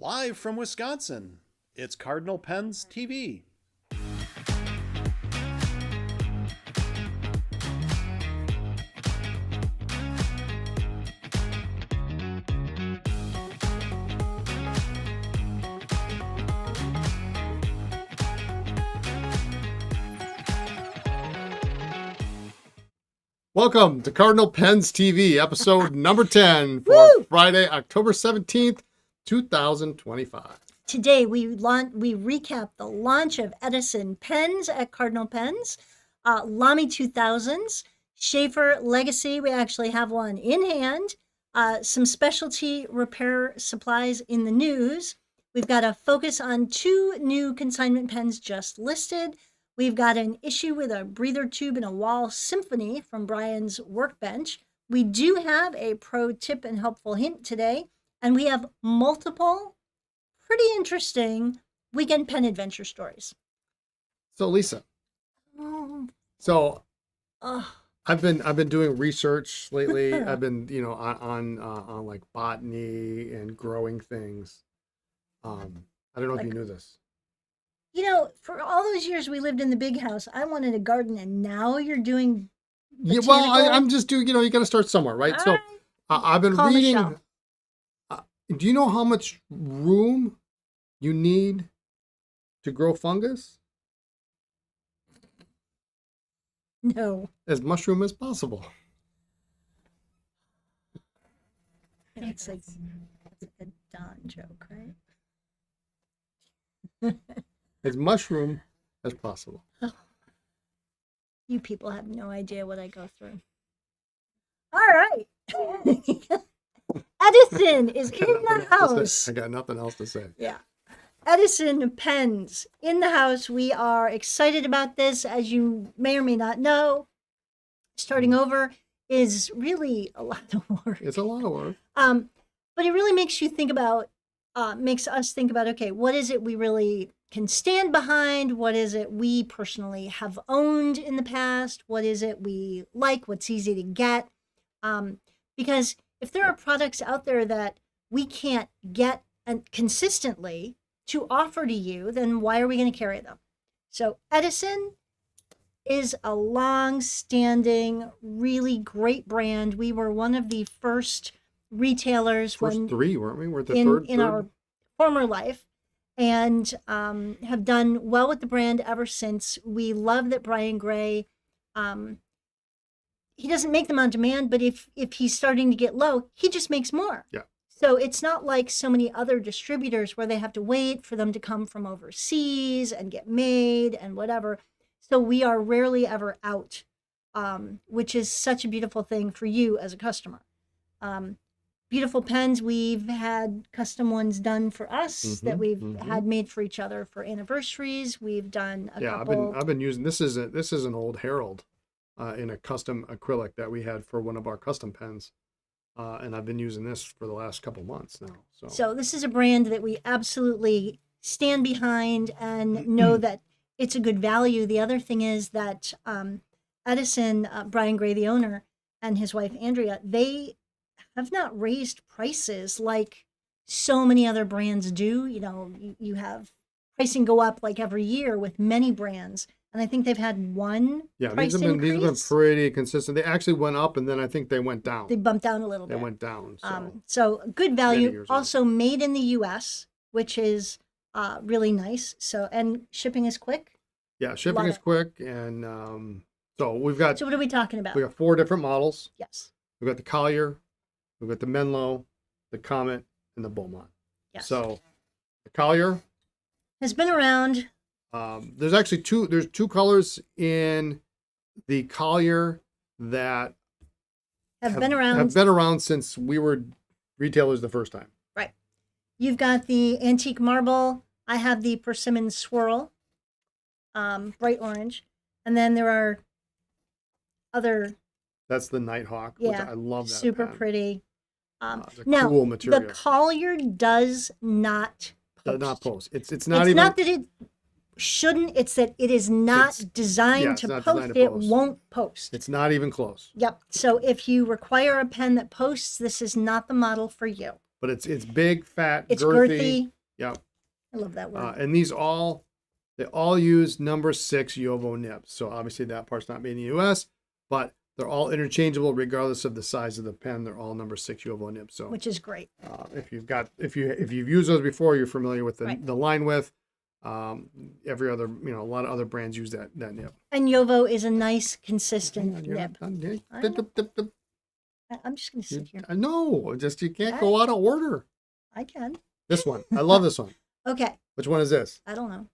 Live from Wisconsin, it's Cardinal Pens TV. Welcome to Cardinal Pens TV, episode number 10 for Woo! Friday, October 17th, 2025. Today we recap the launch of Edison pens at Cardinal Pens, LAMY 2000s, Sheaffer Legacy. We actually have one in hand. Some specialty repair supplies in the news. We've got a focus on 2 new consignment pens just listed. We've got an issue with a breather tube and a wall symphony from Brian's workbench. We do have a pro tip and helpful hint today, and we have multiple pretty interesting weekend pen adventure stories. So Lisa, Oh, I've been doing research lately. I've been, on like botany and growing things. I don't know if you knew this. for all those years we lived in the big house, I wanted a garden, and now you're doing Yeah, well, botanical? I'm just doing, you got to start somewhere, right? All So right. I've been Call reading. Michelle. Do you know how much room you need to grow fungus? No. As mushroom as possible. It's like that's a Don joke, right? As mushroom as possible. You people have no idea what I go through. All right. Edison is in the house. I got nothing else to say. Yeah. Edison pens in the house. We are excited about this. As you may or may not know, starting over is really a lot of work. It's a lot of work. But it really makes you think about, makes us think about, okay, what is it we really can stand behind? What is it we personally have owned in the past? What is it we like? What's easy to get? Because if there are products out there that we can't get consistently to offer to you, then why are we going to carry them? So Edison is a long-standing, really great brand. We were one of the first retailers First 3, weren't we? We're the in third. our former life, and have done well with the brand ever since. We love that Brian Gray, he doesn't make them on demand, but if he's starting to get low, he just makes more. Yeah. So it's not like so many other distributors where they have to wait for them to come from overseas and get made and whatever. So we are rarely ever out, which is such a beautiful thing for you as a customer. Beautiful pens. We've had custom ones done for us that we've had made for each other for anniversaries. We've done a couple. I've been using this is an old Herald in a custom acrylic that we had for one of our custom pens. And I've been using this for the last couple months now. So this is a brand that we absolutely stand behind and know that it's a good value. The other thing is that Edison, Brian Gray, the owner, and his wife, Andrea, they have not raised prices like so many other brands do. You have pricing go up like every year with many brands. And I think they've had one price these have been increase. pretty consistent. They actually went up, and then I think they went down. They bumped down a little bit. They went down. So good Many value. years ago. Also made in the U.S., which is really nice. So, and shipping is quick. Yeah, shipping Love is it. quick, and so we've got So what are we talking about? 4 different models. Yes. We've got the Collier, we've got the Menlo, the Comet, and the Beaumont. Yes. So the Collier. Has been around. There's actually two colors in the Collier that Have been around. Have been around since we were retailers the first time. Right. You've got the antique marble. I have the persimmon swirl, bright orange. And then there are other, That's the Nighthawk, which yeah, I love that super pen. pretty. It's a Now, cool material. the Collier does not Does post. not post. It's not It's even. not that it shouldn't, it's that it is not It's- designed it's to not post. designed to It post. won't post. It's not even close. Yep. So if you require a pen that posts, this is not the model for you. but it's big, fat, It's girthy. girthy. Yep. I love that word. And they all use number 6 JoWo nibs. So obviously that part's not made in the U.S., but they're all interchangeable regardless of the size of the pen. They're all number 6 JoWo nibs. So Which is great. if you've used those before, you're familiar with Right. the line width. Every other, a lot of other brands use that nib. And JoWo is a nice, consistent You're nib. not done, Dave. I know. I'm just going to sit here. No, you can't go out of order. I can. This one, I love this one. Okay. Which one is this? I don't know.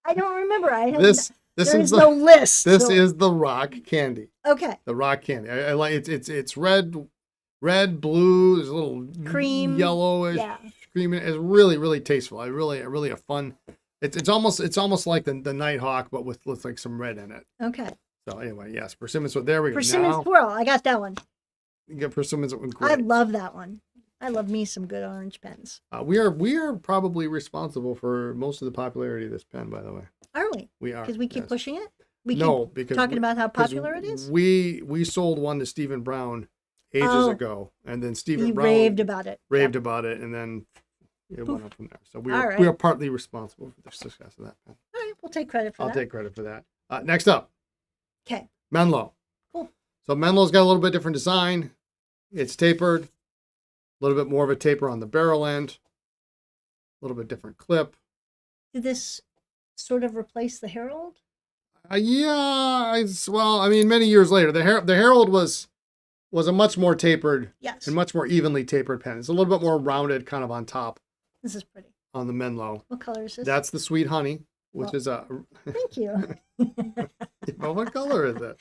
I don't remember. This there is is no list. This so- is the rock candy. Okay. The rock candy. I like it's red, blue. There's a little Cream. yellowish Yeah. cream. It's really, really tasteful. Really a fun. It's almost like the Nighthawk, but with like some red in it. Okay. So anyway, yes, persimmon. So there we go. Persimmon Now swirl. I got that one. you get persimmon. I Great. love that one. I love me some good orange pens. We are probably responsible for most of the popularity of this pen. By the way, Are we? we are Because we keep yes. pushing it? We No, keep because talking we- about how 'cause popular it is? We sold one to Stephen Brown ages Oh. ago, and then Stephen He Brown raved about it. raved Yep. about it, and then it went up from there. So we All are right. we are partly responsible for the success of that pen. All right, we'll take credit for I'll that. take credit for that. Next up, Okay. Menlo. Cool. So Menlo's got a little bit different design. It's tapered, a little bit more of a taper on the barrel end, a little bit different clip. Did this sort of replace the Herald? Many years later, the Herald was a much more tapered Yes. and much more evenly tapered pen. It's a little bit more rounded, kind of on top This is pretty. on the Menlo. What color is this? That's the Sweet Honey, which Well- is a. Thank you. Well, what color is it?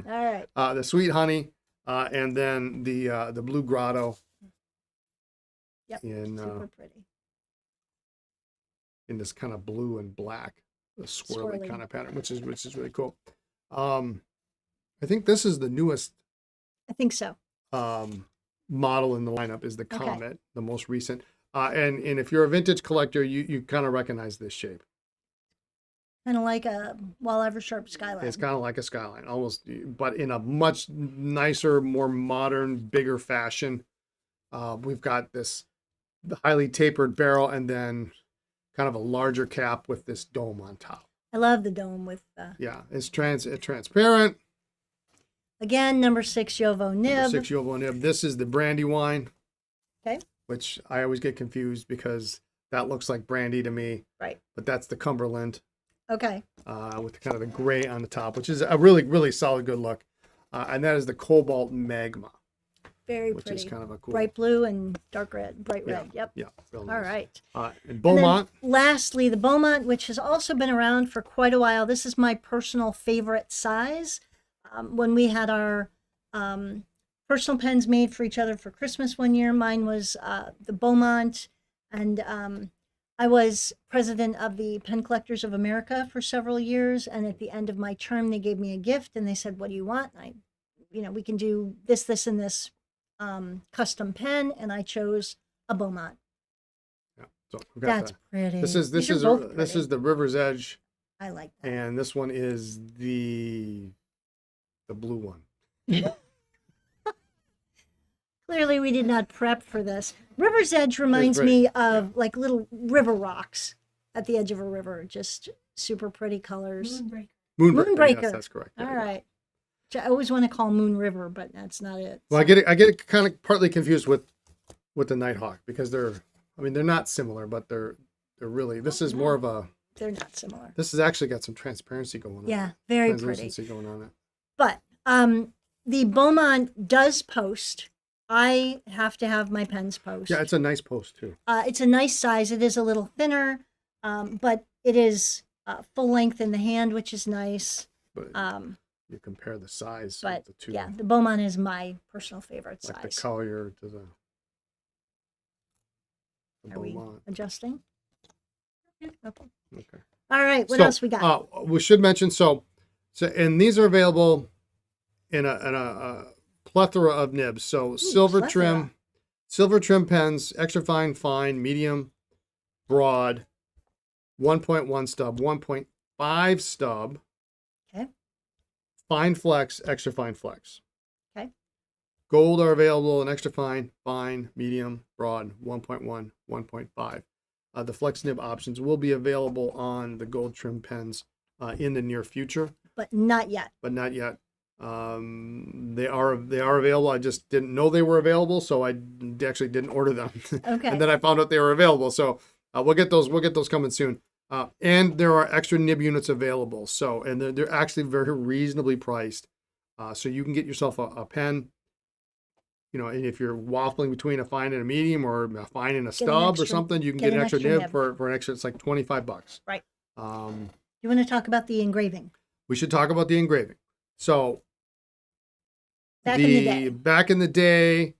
All right. The Sweet Honey, and then the Blue Grotto. Yep. In Super pretty. in this kind of blue and black, a swirly Swirly. kind of pattern, which is really cool. I think this is the newest I think so. model in the lineup is the Okay. Comet, the most recent. And if you're a vintage collector, you kind of recognize this shape. Kind of like a Wall Eversharp Skyline. It's kind of like a Skyline, almost, but in a much nicer, more modern, bigger fashion. We've got this highly tapered barrel and then kind of a larger cap with this dome on top. I love the dome with, Yeah, it's transparent. again, number 6 JoWo nib. Number 6 JoWo nib. This is the brandy wine. Okay. Which I always get confused because that looks like brandy to me, Right. but that's the Cumberland Okay. with kind of the gray on the top, which is a really, really solid, good look. And that is the Cobalt Magma, Very which pretty. is kind of a cool. Bright blue and dark red. Bright Yeah. red. Yep. Yeah. Real All nice. right. And And Beaumont. then lastly, the Beaumont, which has also been around for quite a while. This is my personal favorite size. When we had our personal pens made for each other for Christmas one year, mine was the Beaumont. And I was president of the Pen Collectors of America for several years. And at the end of my term, they gave me a gift and they said, "What do you want?" And we can do this, this, and this custom pen. And I chose a Beaumont. Yeah. So we've got That's the, pretty. this is These are both this pretty. is the River's Edge, I like that. and this one is the blue one. Clearly, we did not prep for this. River's Edge reminds pretty, me of like little river rocks at the edge of a river. Just super pretty colors. Moonbreaker. Yes, that's correct. All There you go. right. Which I always want to call Moon River, but that's not it. Well, I get it kind of partly confused with the Nighthawk because they're not similar, but they're really, this is more of a, They're not similar. this has actually got some transparency going on. Yeah, very pretty. Translucency going on it. But the Beaumont does post. I have to have my pens post. Yeah, it's a nice post too. It's a nice size. It is a little thinner, but it is full length in the hand, which is nice. But you compare the size But of the two, yeah, the Beaumont is my personal favorite like size. the Collier to the Are we Beaumont. adjusting? Okay. Okay. All right. What So, else we got? We should mention and these are available in a plethora of nibs. So silver plethora. trim pens, extra fine, medium, broad, 1.1 stub, 1.5 stub, Okay. fine flex, extra fine flex. Okay. Gold are available in extra fine, fine, medium, broad, 1.1, 1.5. The flex nib options will be available on the gold trim pens in the near future, But not yet. but not yet. They are available. I just didn't know they were available, so I actually didn't order them. Okay. And then I found out they were available. So we'll get those coming soon. And there are extra nib units available. So, and they're actually very reasonably priced. So you can get yourself a pen, you know, and if you're waffling between a fine and a medium or a fine and a stub or extra- something, you can get get an an extra extra nib, nib. for an extra, it's like $25. Right. Um, You want to talk about the engraving? we should talk about the engraving. So Back in the day. back in the day,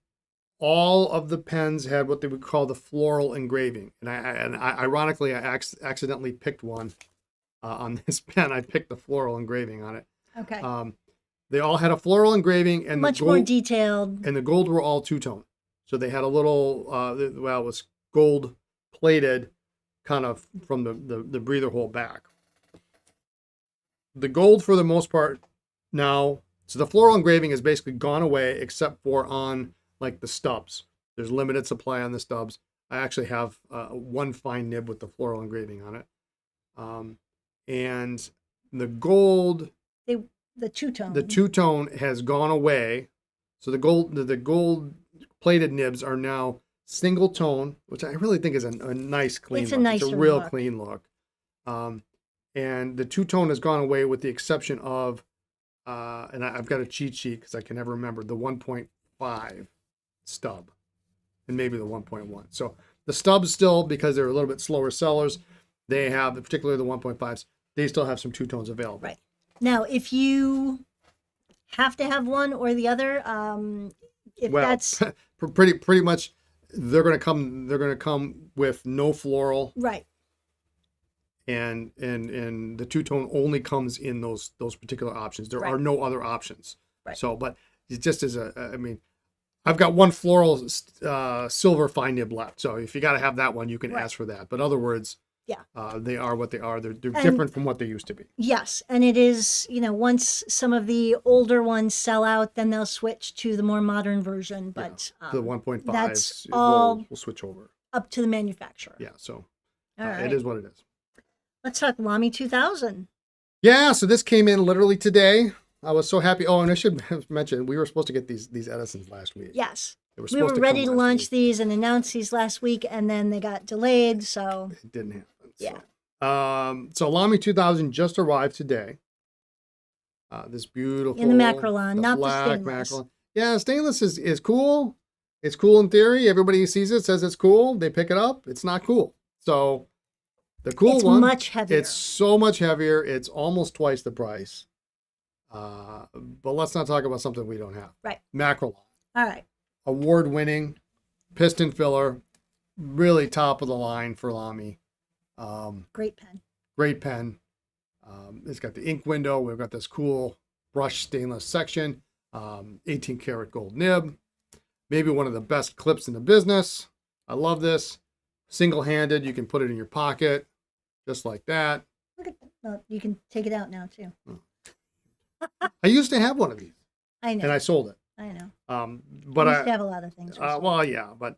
all of the pens had what they would call the floral engraving, and I ironically I accidentally picked one on this pen. I picked the floral engraving on it. Okay. They all had a floral engraving, and Much the more gold, detailed. and the gold were all two-tone. So they had a little well, it was gold plated, kind of from the breather hole back. The gold, for the most part, now, so the floral engraving has basically gone away, except for on like the stubs. There's limited supply on the stubs. I actually have one fine nib with the floral engraving on it. And the gold, The two-tone. the two-tone has gone away. So the gold plated nibs are now single tone, which I really think is a nice clean It's a look. nicer It's a real look. clean look. And the two-tone has gone away with the exception of, and I've got a cheat sheet because I can never remember, the 1.5 stub and maybe the 1.1. So the stubs still, because they're a little bit slower sellers, they have, particularly the 1.5s, they still have some two-tones available. Right. Now, if you have to have one or the other, if Well, that's pretty much they're going to come with no floral, right. and the two-tone only comes in those particular options. There are Right. no other options. Right. So, but it just is I mean, I've got one floral silver fine nib left. So if you got to have that one, you can Right. ask for that. But other words, Yeah. they are what they are. They're And- different from what they used to be. Yes, and it is, once some of the older ones sell out, then they'll switch to the more modern version, but The 1.5s that's all will switch over. up to the manufacturer. Yeah. So All right. it is what it is. Let's talk LAMY 2000. Yeah, so this came in literally today. I was so happy. Oh, and I should have mentioned, we were supposed to get these Edisons last week. Yes. They We supposed were to ready come to last launch week. these and announce these last week, and then they got delayed, so It didn't happen. yeah. So LAMY 2000 just arrived today. This beautiful In the Macrolon, not the black stainless. Macrolon. Yeah, stainless is cool. It's cool in theory. Everybody who sees it says it's cool. They pick it up. It's not cool. So the cool It's one, much heavier. it's so much heavier. It's almost twice the price. But let's not talk about something we don't have. Right. Macrolon, All right. award-winning piston filler, really top of the line for LAMY. Great pen. Great pen. It's got the ink window. We've got this cool brushed stainless section. 18 karat gold nib. Maybe one of the best clips in the business. I love this. Single-handed, you can put it in your pocket, just like that. Look at that. You can take it out now, too. I used to have one of these, I know. and I sold it. I know. But We used to have a lot of things. well, yeah, but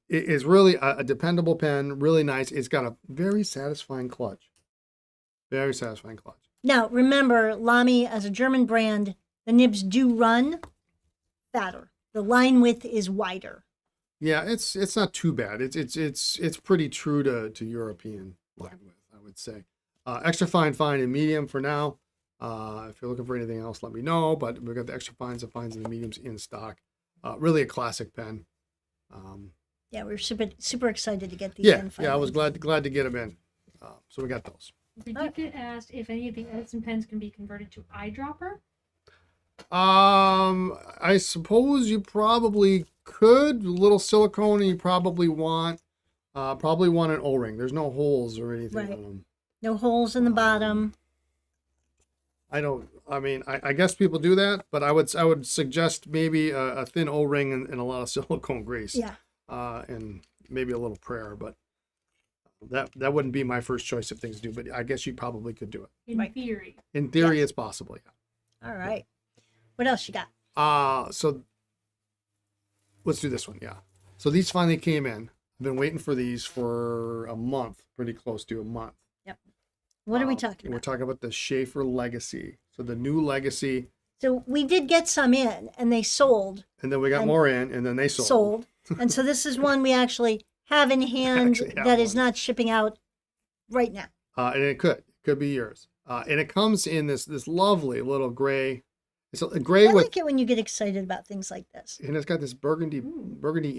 it is really a dependable pen, really nice. It's got a very satisfying clutch. Very satisfying clutch. Now, remember, LAMY, as a German brand, the nibs do run fatter. The line width is wider. Yeah, it's not too bad. It's pretty true to European line width, I would say. Extra fine, and medium for now. If you're looking for anything else, let me know. But we've got the extra fines, the fines, and the mediums in stock. Really a classic pen. Yeah, we're super excited to get these Yeah, in. I was finally. glad to get them in. So we got those. We did get asked if any of the Edison pens can be converted to eyedropper. I suppose you probably could. A little silicone, and you probably want an O-ring. There's no holes or anything Right. on them. No holes in the bottom. I guess people do that, but I would suggest maybe a thin O-ring and a lot of silicone grease. Yeah. And maybe a little prayer, but that wouldn't be my first choice of things to do, but I guess you probably could do it. In Right. theory. In theory, Yes. it's possible, yeah. All right. What else you got? So let's do this one. Yeah. So these finally came in. I've been waiting for these for a month, pretty close to a month. Yep. What are we talking We're about? talking about the Sheaffer Legacy. So the new Legacy, So we did get some in, and they sold. and then we got And more in, and then they sold. And so this is one we actually have in hand Actually have that is one. not shipping out right now. And it could be yours. And it comes in this lovely little gray. It's a gray I with, like it when you get excited about things like this. and it's got this burgundy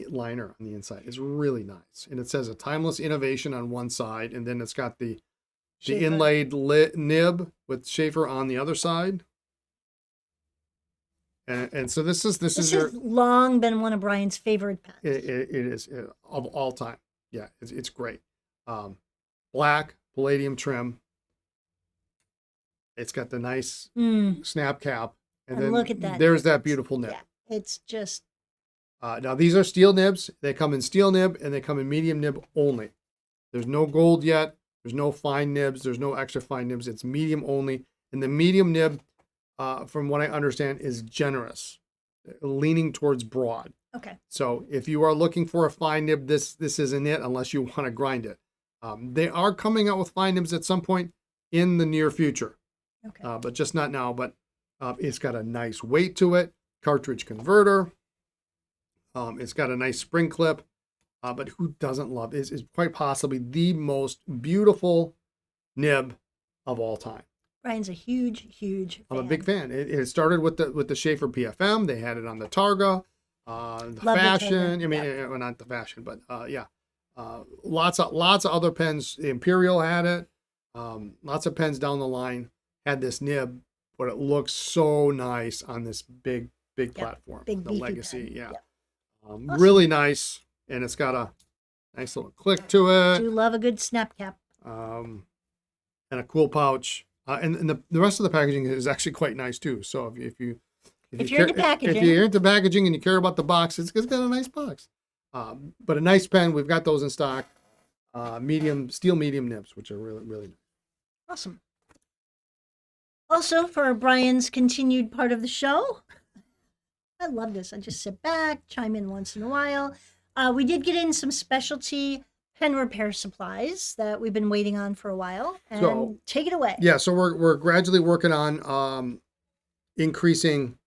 liner on the inside. It's really nice, and it says a timeless innovation on one side, and then it's got the Sheaffer. inlaid nib with Sheaffer on the other side. And so this is This your, has long been one of Brian's favorite pens. it is of all time. Yeah, it's great. Black palladium trim. It's got the nice snap cap, and then look at that. there's that beautiful nib. Yeah, it's just Now these are steel nibs. They come in steel nib and they come in medium nib only. There's no gold yet. There's no fine nibs. There's no extra fine nibs. It's medium only. And the medium nib, from what I understand, is generous, leaning towards broad. okay. So if you are looking for a fine nib, this isn't it unless you want to grind it. They are coming out with fine nibs at some point in the near future, Okay. but just not now. But it's got a nice weight to it, cartridge converter. It's got a nice spring clip. But who doesn't love is quite possibly the most beautiful nib of all time. Brian's a huge I'm a fan. big fan. It started with the Sheaffer PFM. They had it on the Targa, the Love the fashion. Targa, I mean, well, not the fashion, but yeah, lots of other pens. Imperial had it. Lots of pens down the line had this nib, but it looks so nice on this big platform. Big the beefy Legacy, pen. yeah, Yep. Awesome. really nice, and it's got a nice little click to it. Do love a good snap cap. And a cool pouch. And the rest of the packaging is actually quite nice too. So if you're into packaging. if you're into packaging and you care about the box, it's got a nice box. But a nice pen. We've got those in stock. Steel medium nibs, which are really nice. Awesome. Also, for Brian's continued part of the show, I love this. I just sit back, chime in once in a while. We did get in some specialty pen repair supplies that we've been waiting on for a while. And So- take it away. Yeah, so we're gradually working on increasing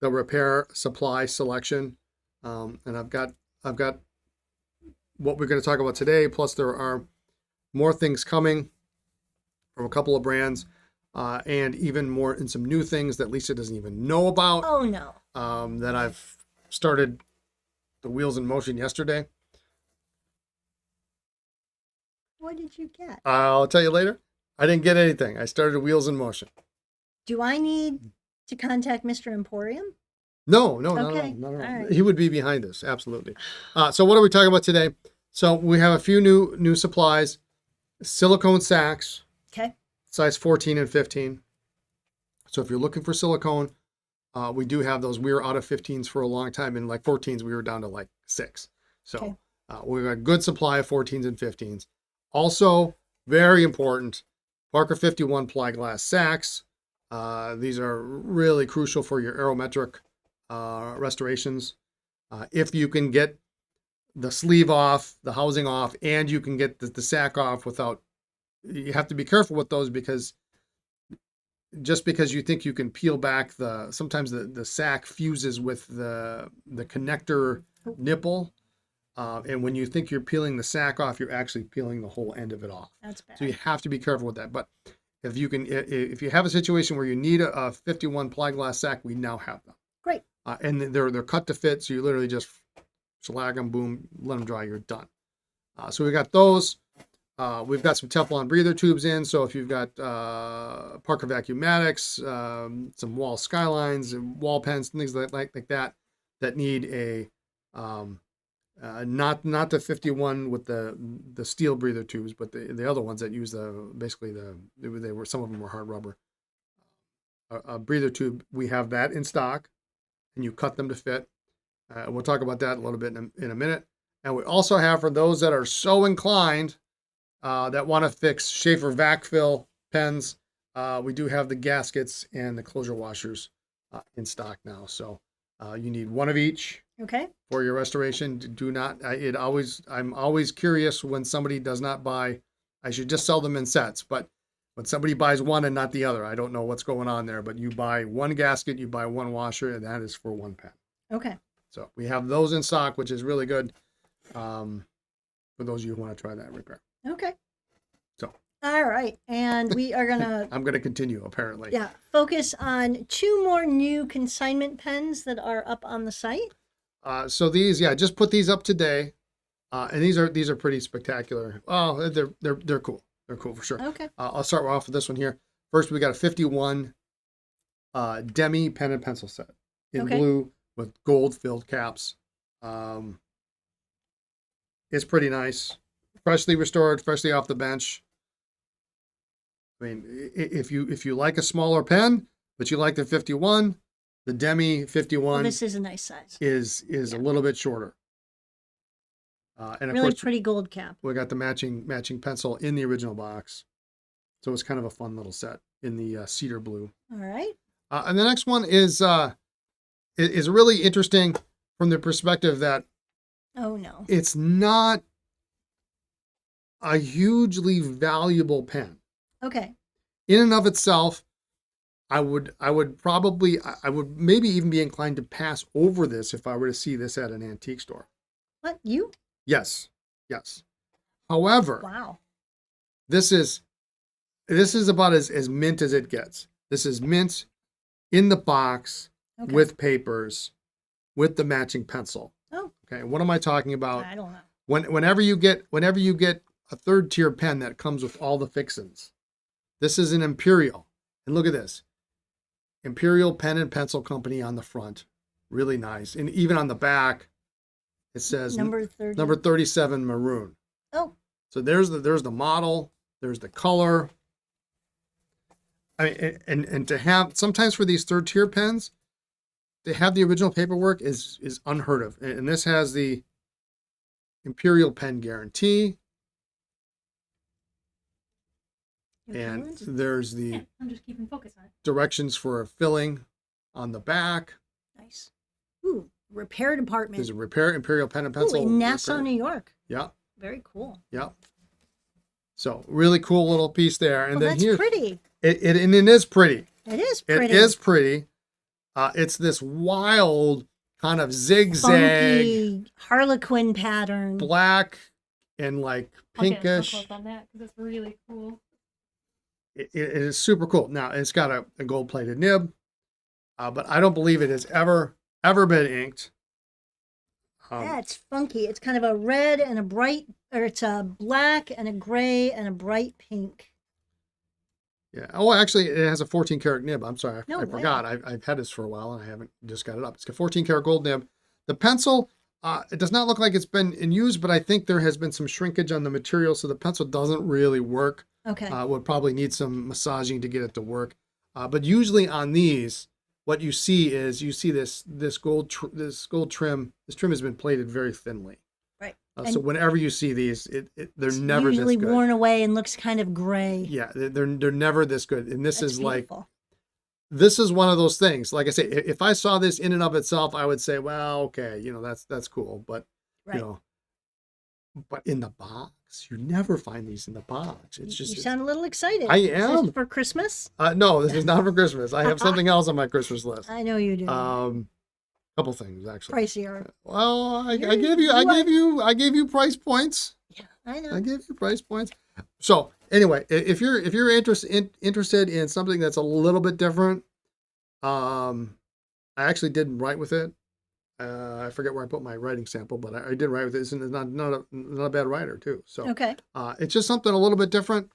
the repair supply selection, and I've got what we're going to talk about today. Plus, there are more things coming from a couple of brands, and even more and some new things that Lisa doesn't even know about. Oh, no. That I've started the wheels in motion yesterday. What did you get? I'll tell you later. I didn't get anything. I started wheels in motion. Do I need to contact Mr. Emporium? No, Okay, no. all right. He would be behind this, absolutely. So what are we talking about today? So we have a few new supplies. Silicone sacks, Okay. size 14 and 15. So if you're looking for silicone, we do have those. We were out of 15s for a long time, and like 14s, we were down to like 6. So Okay. we've got a good supply of 14s and 15s. Also, very important, Parker 51 ply glass sacks. These are really crucial for your aerometric restorations. If you can get the sleeve off, the housing off, and you can get the sack off without, you have to be careful with those, because just because you think you can peel back sometimes the sack fuses with the connector nipple. And when you think you're peeling the sack off, you're actually peeling the whole end of it off. That's bad. So you have to be careful with that. But if you have a situation where you need a 51 ply glass sack, we now have them. Great. And they're cut to fit, so you literally just shellac them, boom, let them dry, you're done. So we got those. We've got some Teflon breather tubes in. So if you've got Parker Vacuumatics, some wall skylines, and wall pens, things like that need a not the 51 with the steel breather tubes, but the other ones that use they were, some of them were hard rubber. A breather tube, we have that in stock, and you cut them to fit. We'll talk about that a little bit in a minute. And we also have, for those that are so inclined, that want to fix Sheaffer vac fill pens, We do have the gaskets and the closure washers in stock now. So you need one of each Okay. for your restoration. Do not, I'm always curious when somebody does not buy, I should just sell them in sets, but when somebody buys one and not the other, I don't know what's going on there, but you buy one gasket, you buy one washer, and that is for one pen. Okay. So we have those in stock, which is really good for those of you who want to try that repair. Okay. So All right. And we are going to, I'm going to continue, apparently. yeah, focus on 2 more new consignment pens that are up on the site. So these, yeah, just put these up today, and these are pretty spectacular. Oh, they're cool. They're cool for sure. Okay. I'll start off with this one here. First, we got a 51 Demi pen and pencil set in Okay. blue with gold filled caps. It's pretty nice, freshly restored, freshly off the bench. I mean, if you like a smaller pen, but you like the 51, the Demi 51 Well, this is a nice size. is a little bit shorter. And of Really course, pretty gold cap. we got the matching pencil in the original box. So it's kind of a fun little set in the cedar blue. All right. And the next one is really interesting from the perspective that Oh, no. it's not a hugely valuable pen. Okay. In and of itself, I would maybe even be inclined to pass over this if I were to see this at an antique store. What? You? Yes. However, Wow. this is about as mint as it gets. This is mint in the box Okay. with papers, with the matching pencil. Oh, Okay, what am I talking about? I don't know. Whenever you get a third tier pen that comes with all the fixins, this is an Imperial, and look at this, Imperial Pen and Pencil Company on the front, really nice, and even on the back, it says Number 30. number 37 maroon. Oh, So there's the model, there's the color. I mean, and to have sometimes for these third tier pens, to have the original paperwork is unheard of. And this has the Imperial Pen Guarantee, and influence? there's the Yeah, I'm just keeping focus on it. directions for filling on the back. Nice. Ooh, repair department. There's a repair Imperial Pen and Ooh, Pencil. in Nassau, repair. New York. Yeah, Very cool. yeah. So really cool little piece there. And Well, then that's here, pretty. it is pretty. It is pretty. It is pretty. It's this wild kind of zigzag Funky Harlequin pattern. black and like I'll get a pinkish. close on that because it's really cool. It is super cool. Now it's got a gold plated nib, but I don't believe it has ever been inked. Yeah, it's funky. It's kind of a red and a bright, or it's a black and a gray and a bright pink. Yeah. Oh, actually, it has a 14 karat nib. I'm sorry, No I way. forgot. I've had this for a while and I haven't just got it up. It's got 14 karat gold nib. The pencil, it does not look like it's been in use, but I think there has been some shrinkage on the material, so the pencil doesn't really work. Okay. Would probably need some massaging to get it to work. But usually on these, what you see is this gold trim. This trim has been plated very thinly. Right. So whenever you see these, they're never usually this good. worn away and looks kind of gray. Yeah, they're never this good. And this That's is like, beautiful. this is one of those things. Like I say, if I saw this in and of itself, I would say, well, okay, that's cool. But Right. but in the box, you never find these in the box. It's just You sound a little excited. I Is this am. for Christmas? No, this is not for Christmas. I have something else on my Christmas list. I know you do. Couple things actually. Pricier. Well, I You're- gave you price points. Yeah, I know. I gave you price points. So anyway, if you're interested in something that's a little bit different, I actually did write with it. I forget where I put my writing sample, but I did write with it. It's not a bad writer too. So Okay. it's just something a little bit different.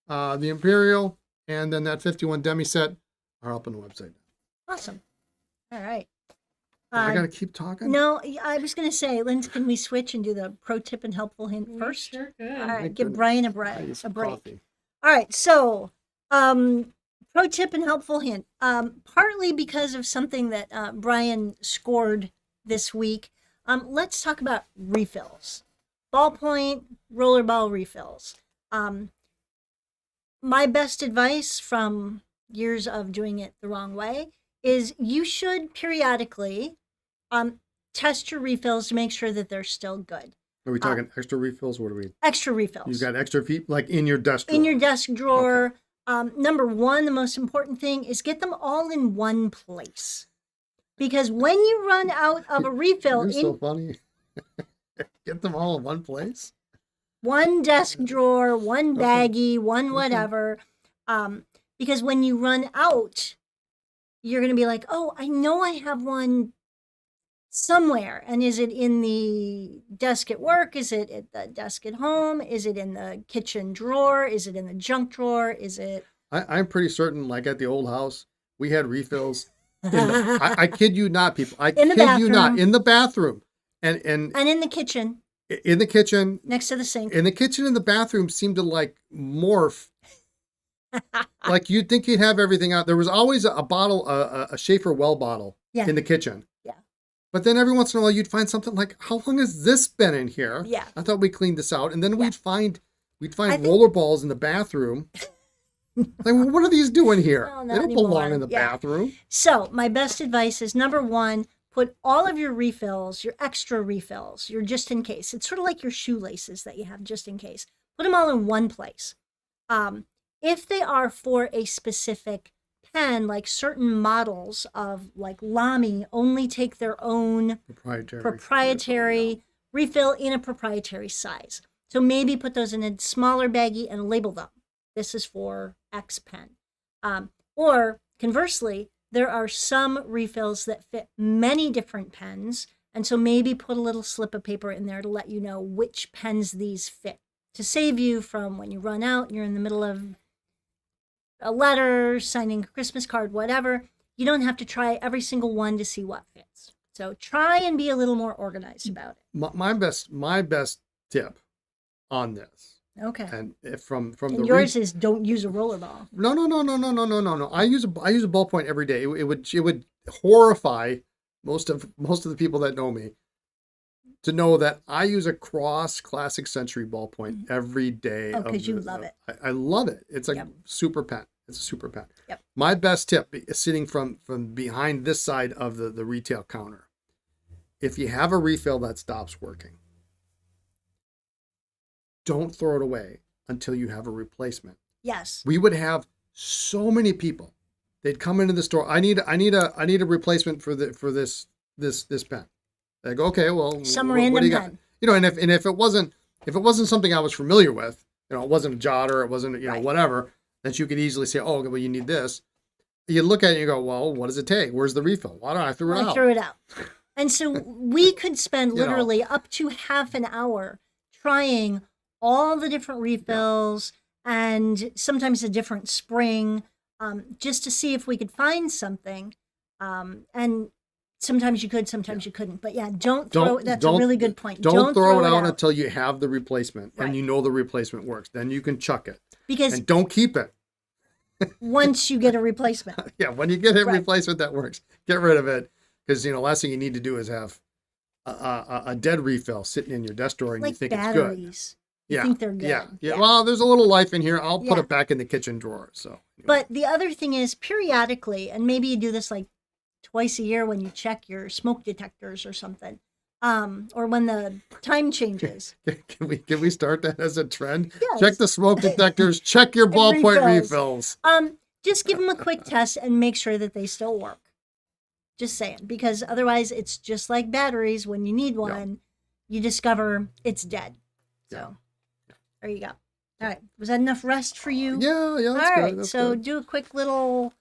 The Imperial and then that 51 Demi set are up on the website. Awesome. All right. I gotta keep talking. No, I was going to say, Linz, can we switch and do the pro tip and helpful hint We first? Sure could. All right, Thank give goodness. Brian a I break. need A some break. coffee. All right, so pro tip and helpful hint. Partly because of something that Brian scored this week. Let's talk about refills, ballpoint, rollerball refills. my best advice from years of doing it the wrong way is you should periodically test your refills to make sure that they're still good. Are we talking extra refills? What are we? Extra refills. You got extra feet like in your desk drawer. In your desk drawer. Okay. Number one, the most important thing is get them all in one place. Because when you run out of a refill, You're so funny. Get them all in one place. One desk drawer, one baggie, one whatever. Because when you run out, you're going to be like, oh, I know I have one somewhere. And is it in the desk at work? Is it at the desk at home? Is it in the kitchen drawer? Is it in the junk drawer? Is it? I'm pretty certain, like at the old house, we had refills. I kid you not, people. I kid you not. In the bathroom. And in the kitchen. In the kitchen. Next to the sink. In the kitchen and the bathroom seemed to like morph. Like you'd think you'd have everything out. There was always a bottle, a Sheaffer well bottle in the kitchen. Yeah. But then every once in a while you'd find something like, how long has this been in here? Yeah. I thought we cleaned this out. And then we'd find rollerballs in the bathroom. Like, well, what are these doing here? Well, they don't belong in the bathroom. So my best advice is number one, put all of your refills, your extra refills, your just in case. It's sort of like your shoelaces that you have just in case. Put them all in one place. If they are for a specific pen, like certain models of like LAMY only take their own proprietary refill in a proprietary size. So maybe put those in a smaller baggie and label them. This is for X pen. Or conversely, there are some refills that fit many different pens. And so maybe put a little slip of paper in there to let you know which pens these fit. To save you from when you run out and you're in the middle of a letter, signing a Christmas card, whatever, you don't have to try every single one to see what fits. So try and be a little more organized about it. My best tip on this. Okay. And from and yours is don't use a rollerball. No. I use a ballpoint every day. It would horrify most of the people that know me to know that I use a Cross Classic Century ballpoint every day. Oh, because you love it. I love it. It's a super pen. It's a super pen. Yep. My best tip is sitting from behind this side of the retail counter. If you have a refill that stops working, don't throw it away until you have a replacement. Yes. We would have so many people. They'd come into the store. I need a replacement for this pen. They go, okay, well, some what random do you got? pen. You know, and if it wasn't something I was familiar with, you know, it wasn't a jotter, it wasn't, you know, whatever, then you could easily say, oh, well, you need this. You look at it and you go, well, what does it take? Where's the refill? Why don't I throw it out? I threw it out. And so we could spend literally up to half an hour trying all the different refills and sometimes a different spring, just to see if we could find something. And sometimes you could, sometimes you couldn't. But yeah, that's a really good point. Don't throw it out until you have the replacement and you know the replacement works. Then you can chuck it. And don't keep it. Once you get a replacement. Yeah, when you get a replacement that works, get rid of it. Because, you know, last thing you need to do is have a dead refill sitting in your desk drawer and like you think batteries. It's good. You think they're good. Yeah. Well, there's a little life in here. I'll put it back in the kitchen drawer. So, anyway. But the other thing is periodically, and maybe you do this like twice a year when you check your smoke detectors or something, or when the time changes. Can we start that as a trend? Yes. Check the smoke detectors. Check your ballpoint refills. Just give them a quick test and make sure that they still work. Just saying, because otherwise it's just like batteries. When you need one, you discover it's dead. So there you go. All right. Was that enough rest for you? Yeah. That's all right. Good, that's so good. Do a quick little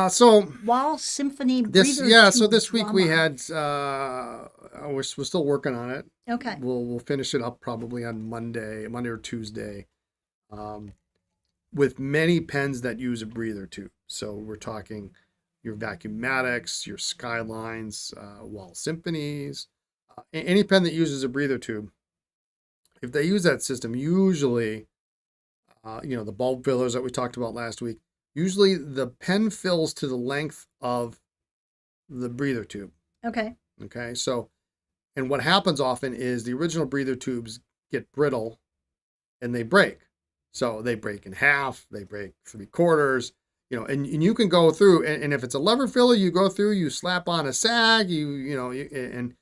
so wall symphony breather. So this week we had we're still working on it. Okay. We'll finish it up probably on Monday or Tuesday. With many pens that use a breather tube. So we're talking your Vacuumatics, your Skylines, Wall Symphonies, any pen that uses a breather tube. If they use that system, usually, the bulb fillers that we talked about last week, usually the pen fills to the length of the breather tube. Okay. Okay. So, and what happens often is the original breather tubes get brittle and they break. So they break in half, they break 3/4, and you can go through, and if it's a lever filler, you go through, you slap on a sag, and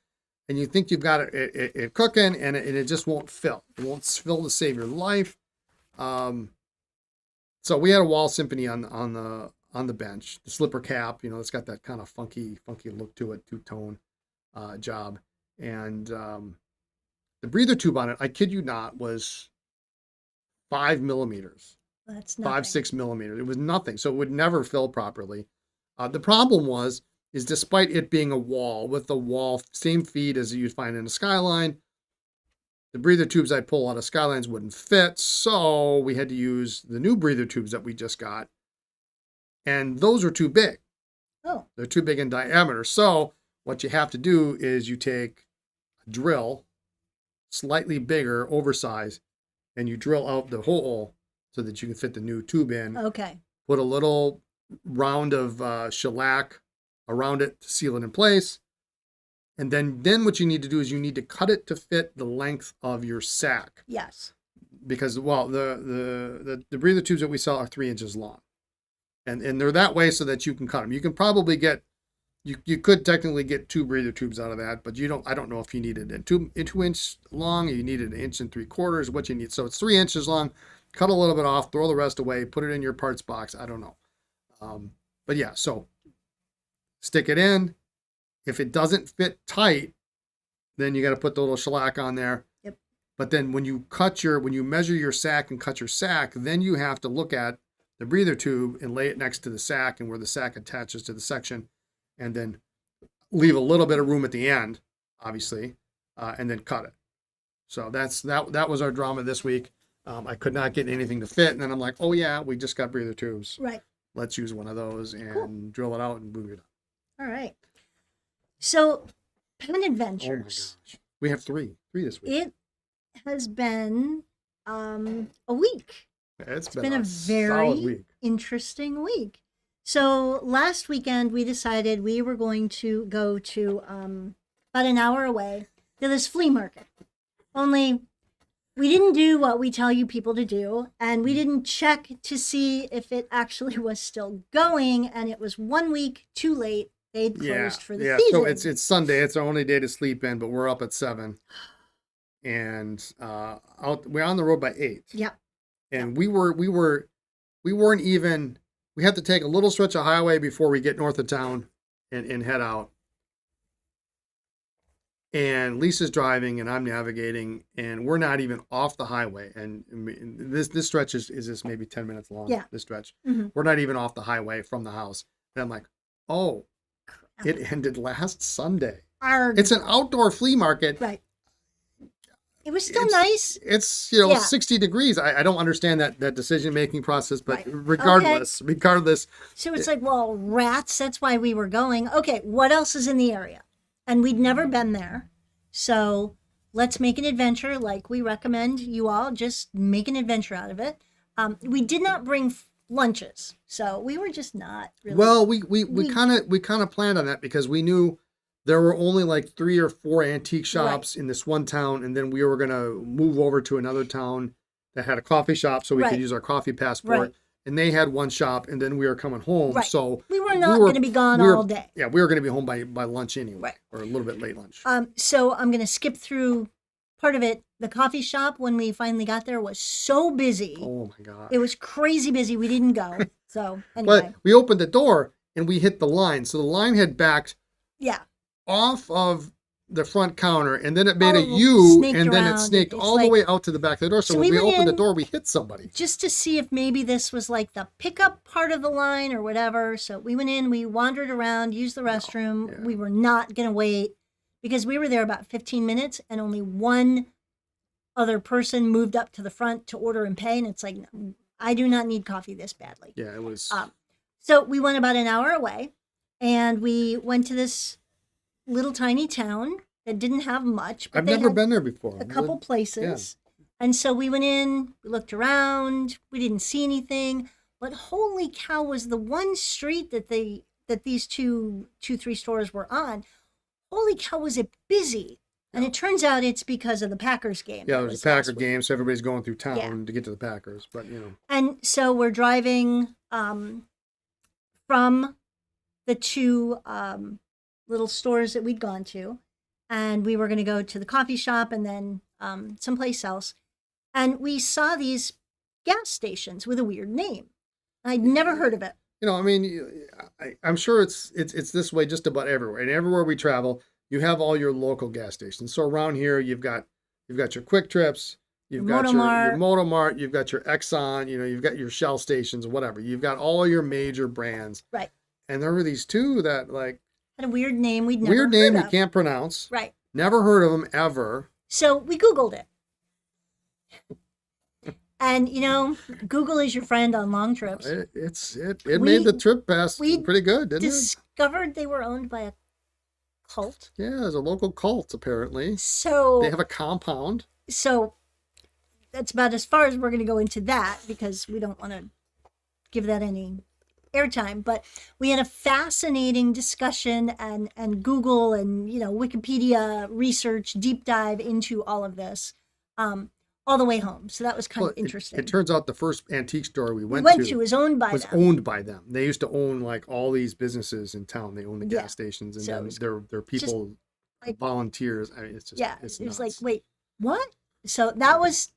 you think you've got it cooking, and it just won't fill. It won't fill to save your life. So we had a wall symphony on the bench, the slipper cap, it's got that kind of funky look to it, two-tone job. And the breather tube on it, I kid you not, was 5 millimeters. That's nothing. 5-6 millimeters. It was nothing. So it would never fill properly. The problem is despite it being a wall with the wall, same feed as you'd find in a Skyline, the breather tubes I pull out of Skylines wouldn't fit. So we had to use the new breather tubes that we just got. And those are too big. Oh. They're too big in diameter. So what you have to do is you take a drill, slightly bigger, oversized, and you drill out the hole so that you can fit the new tube in. Okay. Put a little round of shellac around it to seal it in place. And then what you need to do is you need to cut it to fit the length of your sack. Yes. Because, well, the breather tubes that we sell are 3 inches long. And they're that way so that you can cut them. You can probably you could technically get 2 breather tubes out of that, but I don't know if you needed it 2-inch long, or you needed 1 3/4, what you need. So it's 3 inches long, cut a little bit off, throw the rest away, put it in your parts box. I don't know. But yeah, so stick it in. If it doesn't fit tight, then you got to put the little shellac on there. Yep. But then when you measure your sack and cut your sack, then you have to look at the breather tube and lay it next to the sack and where the sack attaches to the section, and then leave a little bit of room at the end, obviously, and then cut it. So that was our drama this week. I could not get anything to fit, and then I'm like, oh yeah, we just got breather tubes. Right. Let's use one of those and Cool. drill it out and boom it up. All right. So, Pen Oh my Adventures. gosh. We have three this week. It has been a week. It's been a solid very week. interesting week. So last weekend we decided we were going to go to about an hour away to this flea market. Only we didn't do what we tell you people to do, and we didn't check to see if it actually was still going, and it was 1 week too late. They'd closed for the season. So it's Sunday. It's our only day to sleep in, but we're up at 7, and we're on the road by 8. Yep. And we weren't even. We have to take a little stretch of highway before we get north of town and head out. And Lisa's driving and I'm navigating, and we're not even off the highway. And this stretch is just maybe 10 minutes long. Yeah. This stretch. Mm-hmm. We're not even off the highway from the house. And I'm like, oh, it ended last Sunday. Arg. It's an outdoor flea market. Right. It was still nice. It's 60 degrees. I don't understand that decision-making process, but Right. regardless. So it's like, well, rats, that's why we were going. Okay, what else is in the area? And we'd never been there. So let's make an adventure like we recommend you all. Just make an adventure out of it. We did not bring lunches, so we were just not really. Well, we kind of planned on that because we knew there were only like 3 or 4 antique shops in this one town, and then we were gonna move over to another town that had a coffee shop, so we could use our coffee passport. Right. And they had one shop, and then we were coming home. Right. So we were not going to be gone all day. Yeah, we were going to be home by lunch anyway, Right. or a little bit late lunch. So I'm going to skip through part of it. The coffee shop, when we finally got there, was so busy. Oh my God. It was crazy busy. We didn't go. So anyway. But we opened the door and we hit the line. So the line had backed off of the front counter, and then it made a U, and then it snaked all the way out to the back of the door. So when we opened the door, we hit somebody. Just to see if maybe this was like the pickup part of the line or whatever. So we went in, we wandered around, used the restroom. Yeah. We were not going to wait because we were there about 15 minutes and only one other person moved up to the front to order and pay. And it's like, no, I do not need coffee this badly. Yeah, it was. So we went about an hour away, and we went to this little tiny town that didn't have much. But I've never been there before. A couple places. Yeah. And so we went in, we looked around, we didn't see anything, but holy cow, was the one street that these 2-3 stores were on. Holy cow, was it busy. And it turns out it's because of the Packers game. Yeah, that there's was a Packer last week. game, so everybody's going through town Yeah. to get to the Packers. But, you know. And so we're driving from the two little stores that we'd gone to, and we were going to go to the coffee shop and then someplace else. And we saw these gas stations with a weird name. I'd never heard of it. You know, I mean, I'm sure it's this way just about everywhere. And everywhere we travel, you have all your local gas stations. So around here, you've got your Quick Trips, you've got your Motomart, you've got your Exxon, you know, you've got your Shell stations, whatever. You've got all your major brands. Right. And there were these two that like Had a weird name we'd never weird heard name of. you can't pronounce. Right. Never heard of them ever. So we Googled it. And, you know, Google is your friend on long trips. It made the trip pass pretty good, didn't it? Discovered they were owned by a cult. Yeah, there's a local cult apparently. So They have a compound. So that's about as far as we're going to go into that because we don't want to give that any airtime. But we had a fascinating discussion and Google and, you know, Wikipedia research, deep dive into all of this all the way home. So that was kind of interesting. It turns out the first antique store we went to was owned by them. owned by them. They used to own like all these businesses in town. They own the gas stations, and So then their people, like- volunteers. I mean, it's just it's it was nuts. like, wait, what? So that was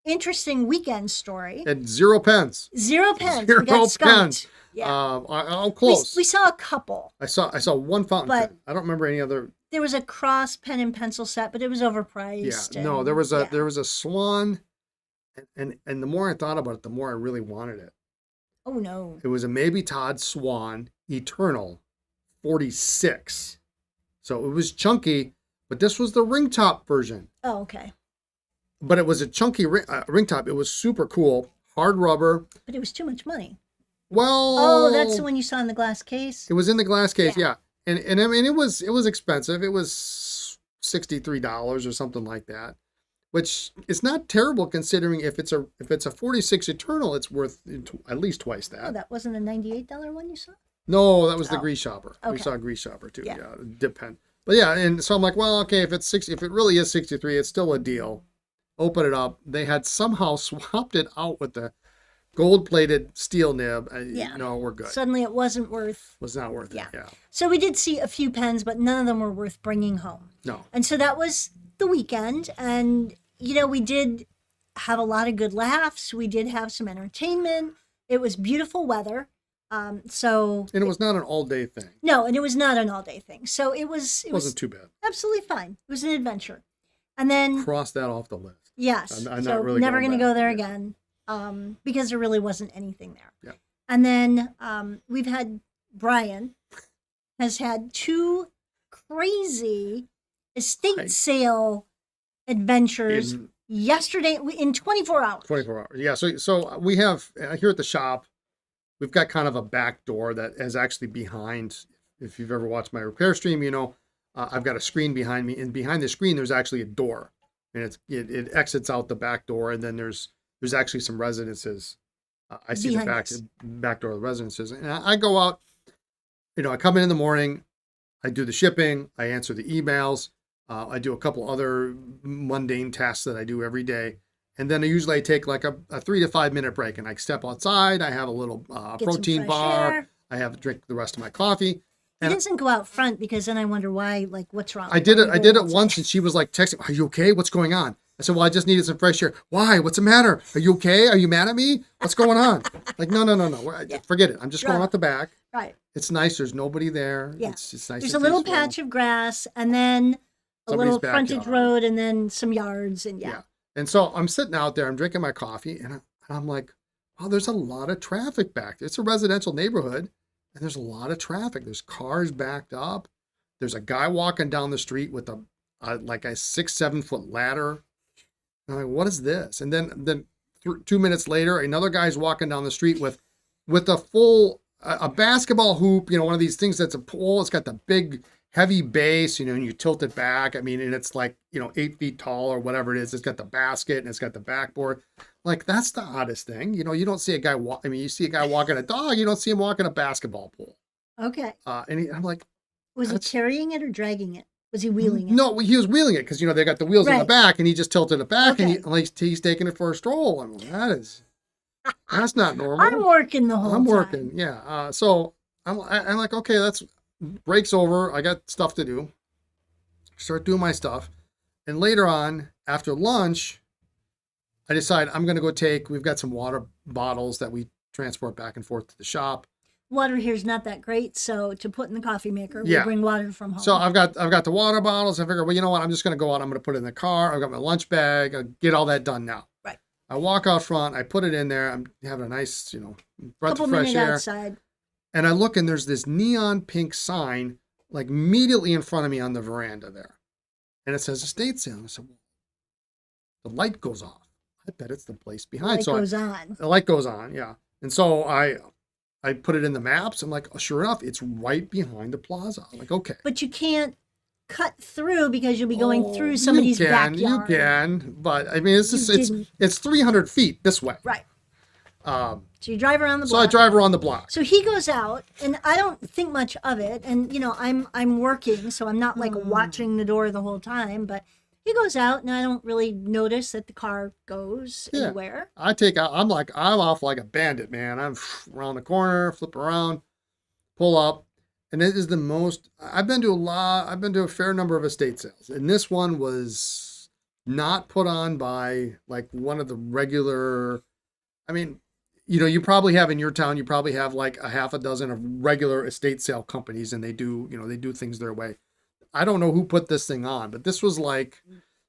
interesting weekend story. At 0 pence. 0 pence. Zero We got skunked. pence. Yeah. I'll close. We saw a couple. I saw one fountain But- pen. I don't remember any other. There was a cross pen and pencil set, but it was overpriced. Yeah, no, and- there was a yeah. there was a swan, and the more I thought about it, the more I really wanted it. Oh no. It was a Maybe Todd Swan Eternal 46. So it was chunky, but this was the ring top version. Oh, okay. But it was a chunky ring top. It was super cool, hard rubber. But it was too much money. Well, Oh, that's the one you saw in the glass case? It was in the glass case, Yeah. yeah. And I mean, it was expensive. It was $63 or something like that, which is not terrible considering if it's a 46 Eternal, it's worth at least twice that. Oh, that wasn't a $98 one you saw? No, that was the Oh. Grease Shopper. We Okay. saw a Grease Shopper too. Yeah. Yeah, depend. But yeah, and so I'm like, well, okay, if it really is 63, it's still a deal. Open it up. They had somehow swapped it out with the gold-plated steel nib. Yeah. No, we're good. Suddenly it wasn't worth. Was not worth Yeah. it. Yeah. So we did see a few pens, but none of them were worth bringing home. No. And so that was the weekend. And, you know, we did have a lot of good laughs. We did have some entertainment. It was beautiful weather. So And it was not an all-day thing. no, and it was not an all-day thing. So it It was wasn't too bad. absolutely fine. It was an adventure. And then Cross that off the list. yes, I'm so not really never going going to back. go there Yeah. again because there really wasn't anything there. Yeah. And then we've had Brian has had two crazy estate Right. sale adventures In yesterday in 24 hours. 24 hours. Yeah. So we have here at the shop, we've got kind of a back door that is actually behind. If you've ever watched my repair stream, you know, I've got a screen behind me, and behind the screen there's actually a door, and it exits out the back door, and then there's actually some residences. I see Behind the us. back door of the residences, and I go out. You know, I come in the morning, I do the shipping, I answer the emails, I do a couple other mundane tasks that I do every day. And then I take like a 3 to 5 minute break, and I step outside. I have a little Get some protein fresh bar. air. I have drink the rest of my coffee. He And doesn't go out front because then I wonder why, like, what's wrong? I did Why it. are I you did going it once, outside? and she was like texting, "Are you okay? What's going on?" I said, "Well, I just needed some fresh air." "Why? What's the matter? Are you okay? Are you mad at me? What's going on?" Like, no. Yeah. Forget it. I'm just going Drama. out the back. Right. It's nice. There's nobody there. Yeah. It's just nice. There's and a little peaceful. patch of grass and then a Somebody's little frontage backyard. road and then some yards and yeah. And so I'm sitting out there, I'm drinking my coffee, and I'm like, wow, there's a lot of traffic back there. It's a residential neighborhood, and there's a lot of traffic. There's cars backed up. There's a guy walking down the street with like a 6-7 foot ladder. And I'm like, what is this? And then 2 minutes later, another guy's walking down the street with a full a basketball hoop, you know, one of these things that's a pole. It's got the big heavy base, you know, and you tilt it back. I mean, and it's like, you know, 8 feet tall or whatever it is. It's got the basket and it's got the backboard. Like, that's the oddest thing. You know, you don't see a guy you see a guy walking a dog. You don't see him walking a basketball pool. Okay. I'm like, Was he That's- carrying it or dragging it? Was he wheeling it? No, he was wheeling it because, you know, they got the wheels in the Right. back, and he just tilted it back, and Okay. he's taking it for a stroll. I'm like, that's not normal. I'm working the whole I'm time. working, yeah. So I'm like, okay, that's break's over. I got stuff to do. Start doing my stuff. And later on, after lunch, I decide I'm going to go we've got some water bottles that we transport back and forth to the shop. Water here's not that great, so to put in the coffee maker, we Yeah. bring water from home. So I've got the water bottles. I figure, well, you know what? I'm just going to go out. I'm going to put it in the car. I've got my lunch bag. I'll get all that done now. Right. I walk out front. I put it in there. I'm having a nice, you know, breath couple of fresh minutes air. outside. And I look, and there's this neon pink sign, like immediately in front of me on the veranda there. And it says estate sale. And I said, well, the light goes off. I bet it's the place behind. Light goes on. The light goes on, yeah. And so I put it in the maps. I'm like, oh, sure enough, it's right behind the plaza. I'm like, okay. But you can't cut through because you'll be going Oh, through somebody's you can, backyard. You can, but I mean, You it's 300 feet this way. Right. Um, So you drive around the so block. I drive around the block. So he goes out, and I don't think much of it. And you know, I'm working, so I'm not like watching the door the whole time. But he goes out, and I don't really notice that the car goes Yeah. anywhere. I'm off like a bandit, man. I'm around the corner, flip around, pull up. And it is the most, I've been to a fair number of estate sales. And this one was not put on by like one of the regular, I mean, you know, you probably have in your town, you probably have like a half a dozen of regular estate sale companies, and they do things their way. I don't know who put this thing on, but this was like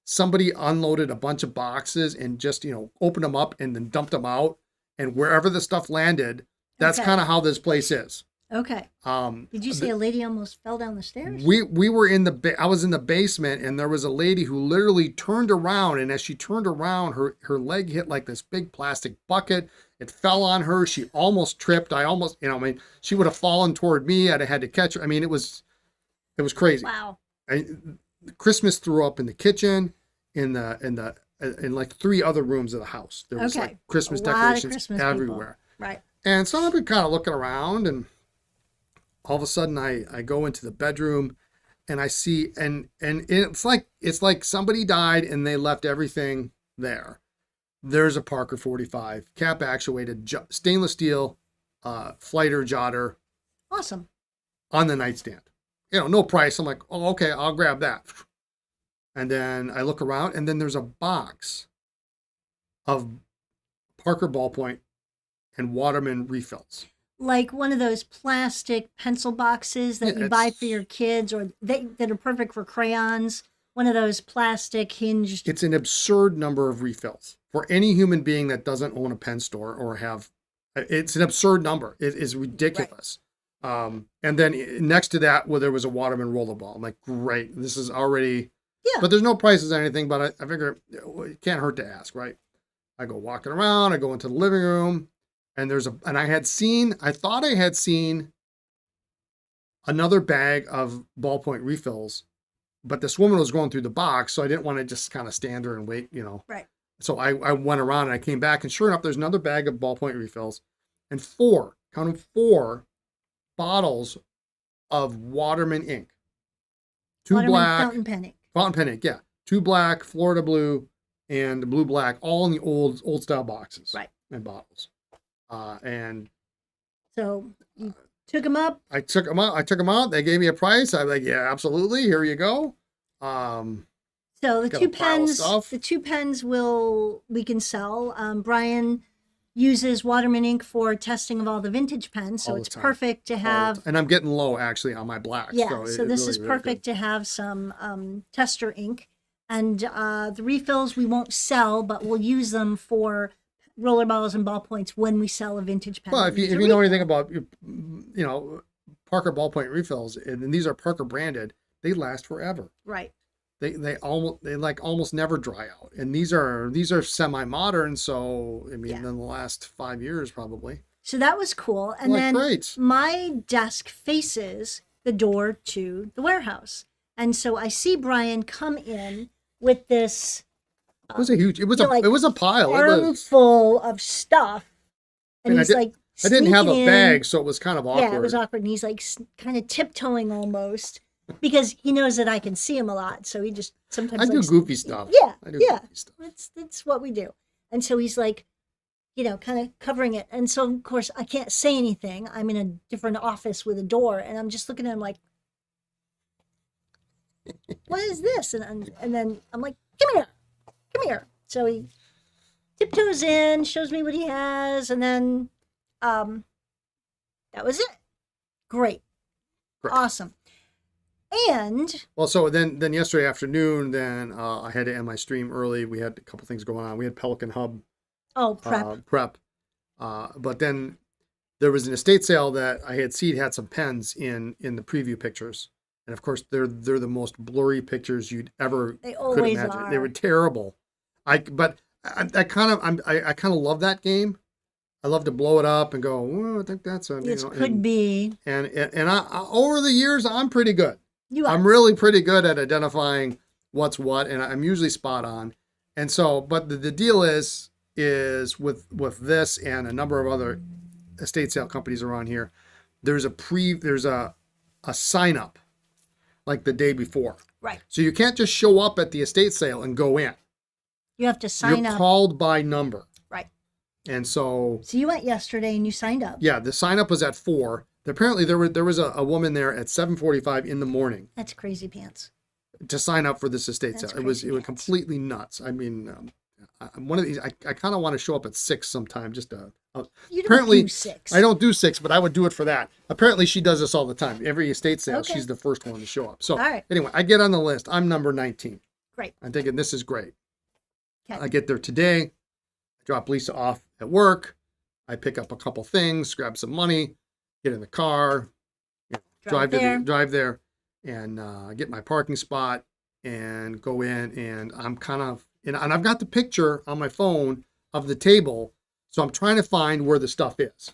somebody unloaded a bunch of boxes and just, you know, opened them up and then dumped them out. And wherever the stuff landed, that's Okay. kind of how this place is. Okay. Did you say a lady almost fell down the stairs? We were I was in the basement, and there was a lady who literally turned around, and as she turned around, her leg hit like this big plastic bucket. It fell on her. She almost tripped. She would have fallen toward me. I'd have had to catch her. I mean, it was crazy. Wow. Christmas threw up in the kitchen, in like 3 other rooms of the house. There was Okay. like Christmas A lot of decorations Christmas people. everywhere. Right. And so I've been kind of looking around, and all of a sudden I go into the bedroom, and I see, and it's like somebody died and they left everything there. There's a Parker 45 cap actuated stainless steel flighter jotter Awesome. on the nightstand. You know, no price. I'm like, oh, okay, I'll grab that. And then I look around, and then there's a box of Parker ballpoint and Waterman refills. Like one of those plastic pencil boxes that Yeah, you buy it's- for your kids, or that are perfect for crayons. One of those plastic hinged. It's an absurd number of refills for any human being that doesn't own a pen store or have. It's an absurd number. It is ridiculous. And then next to that, there was a Waterman rollerball. I'm like, great, this is already. Yeah. But there's no prices or anything. But I figure it can't hurt to ask, right? I go walking around. I go into the living room, and I thought I had seen another bag of ballpoint refills. But this woman was going through the box, so I didn't want to just kind of stand there and wait, you know. Right. So I went around, and I came back, and sure enough, there's another bag of ballpoint refills and 4 bottles of Waterman ink. 2 Waterman black, fountain pen ink. yeah. 2 black, Florida blue, and blue black, all in the old style boxes. Right. And bottles. And So you took them up. I took them out. They gave me a price. I was like, yeah, absolutely. Here you go. So the Got two a pile of pens, stuff. we can sell. Brian uses Waterman ink for testing of all the vintage pens, so All the it's time. perfect to have. And I'm getting low actually on my blacks. Yeah, So, so this is really, really perfect to have some tester ink. And the refills we won't sell, but we'll use them for rollerballs and ballpoints when we sell a vintage pen. Well, if It's a you know refill. anything about Parker ballpoint refills, and these are Parker branded, they last forever. Right. They almost never dry out. And these are semi-modern, so I mean Yeah. in the last 5 years probably. So that was cool. And Like, then great. my desk faces the door to the warehouse. And so I see Brian come in with this It was like, it was a pile. It was, armful of stuff. And And I he's did- like, I didn't have a sneaking in. bag, so it was kind of awkward. Yeah, it was awkward. And he's like kind of tiptoeing almost. because he knows that I can see him a lot. So he just sometimes I do likes- goofy stuff. Yeah, I do yeah. goofy stuff. That's what we do. And so he's like, kind of covering it. And so of course I can't say anything. I'm in a different office with a door, and I'm just looking at him like, what is this? And then I'm like, come here. So he tiptoes in, shows me what he has, and then that was it. Great. Awesome. And Well, so then yesterday afternoon, then I had to end my stream early. We had a couple things going on. We had Pelican Hub prep. but then there was an estate sale that I had seen had some pens in the preview pictures, and of course they're the most blurry pictures you'd ever They could always imagine. are. They were terrible. I kind of love that game. I love to blow it up and go, oh, I think that's a, It could be. And I over the years I'm pretty good. You are. I'm really pretty good at identifying what's what, and I'm usually spot on. And so, but the deal is with this and a number of other estate sale companies around here, there's a sign up like the day before. Right. So you can't just show up at the estate sale and go in. You have to sign You're up. called by number. Right. And so So you went yesterday and you signed up. yeah, the sign up was at 4. Apparently there was a woman there at 7:45 in the morning That's crazy pants. to sign up for this estate That's sale. It was crazy pants. completely nuts. I mean, one of these I kind of want to show up at 6 sometime just to. You don't Apparently, do 6. I don't do 6, but I would do it for that. Apparently, she does this all the time. Every estate sale, Okay. she's the first one to show up. So All right. anyway, I get on the list. I'm number 19. Great. I'm thinking this is great. Okay. I get there today. I drop Lisa off at work. I pick up a couple things, grab some money, get in the car, drive there, and get my parking spot and go in. And I'm kind of, and I've got the picture on my phone of the table, so I'm trying to find where the stuff is,